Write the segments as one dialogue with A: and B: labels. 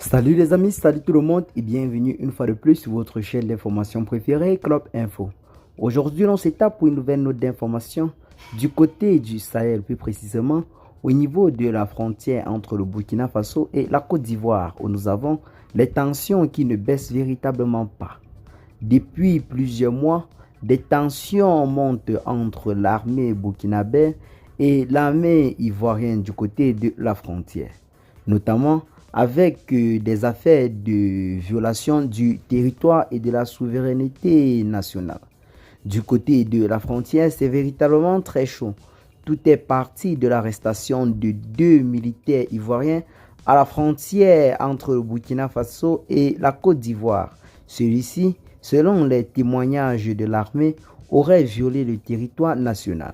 A: Salut les amis, salut tout le monde et bienvenue une fois de plus sur votre chaîne d'information préférée, Club Info. Aujourd'hui, on s'étape pour une nouvelle note d'information du côté du Sahel, plus précisément au niveau de la frontière entre le Burkina Faso et la Côte d'Ivoire, où nous avons les tensions qui ne baissent véritablement pas. Depuis plusieurs mois, des tensions montent entre l'armée burkinabé et l'armée ivoirienne du côté de la frontière, notamment avec des affaires de violation du territoire et de la souveraineté nationale. Du côté de la frontière, c'est véritablement très chaud. Tout est parti de l'arrestation de 2 militaires ivoiriens à la frontière entre le Burkina Faso et la Côte d'Ivoire. Celui-ci, selon les témoignages de l'armée, aurait violé le territoire national.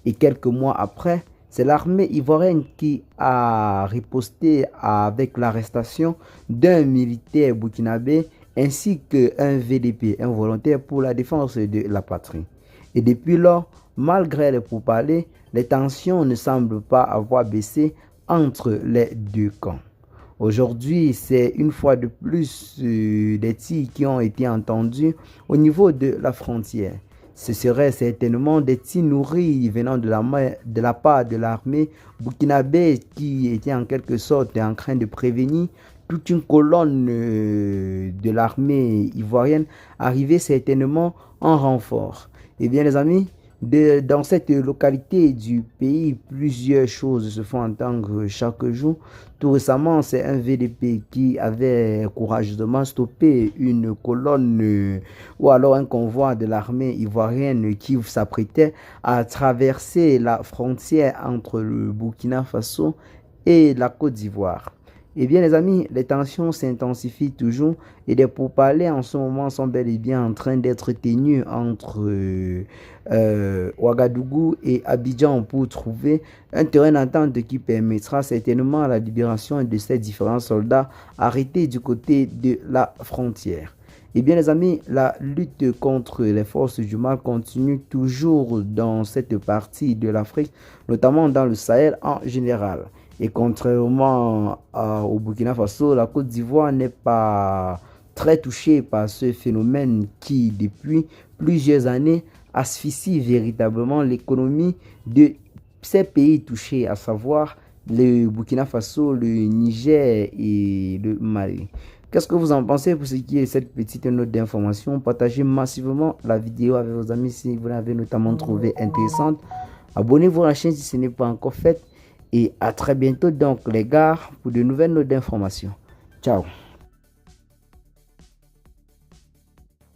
A: Et quelques mois après, c'est l'armée ivoirienne qui a riposté avec l'arrestation d'un militaire burkinabé ainsi qu'un VDP, un volontaire pour la défense de la patrie. Et depuis lors, malgré les pourparlers, les tensions ne semblent pas avoir baissé entre les deux camps. Aujourd'hui, c'est une fois de plus des tirs qui ont été entendus au niveau de la frontière. Ce serait certainement des tirs nourris venant de la part de l'armée burkinabé qui était en quelque sorte en train de prévenir toute une colonne de l'armée ivoirienne arrivée certainement en renfort. Eh bien les amis, dans cette localité du pays, plusieurs choses se font entendre chaque jour. Tout récemment, c'est un VDP qui avait courageusement stoppé une colonne ou alors un convoi de l'armée ivoirienne qui s'apprêtait à traverser la frontière entre le Burkina Faso et la Côte d'Ivoire. Eh bien les amis, les tensions s'intensifient toujours et des pourparlers en ce moment sont bel et bien en train d'être tenus entre Ouagadougou et Abidjan pour trouver un terrain d'entente qui permettra certainement la libération de ces différents soldats arrêtés du côté de la frontière. Eh bien les amis, la lutte contre les forces du mal continue toujours dans cette partie de l'Afrique, notamment dans le Sahel en général. Et contrairement au Burkina Faso, la Côte d'Ivoire n'est pas très touchée par ce phénomène qui, depuis plusieurs années, asphyxie véritablement l'économie de ces pays touchés, à savoir le Burkina Faso, le Niger et le Mali. Qu'est-ce que vous en pensez pour ce qui est de cette petite note d'information? Partagez massivement la vidéo avec vos amis si vous l'avez notamment trouvée intéressante. Abonnez-vous à la chaîne si ce n'est pas encore fait. Et à très bientôt donc les gars pour de nouvelles notes d'information. Ciao.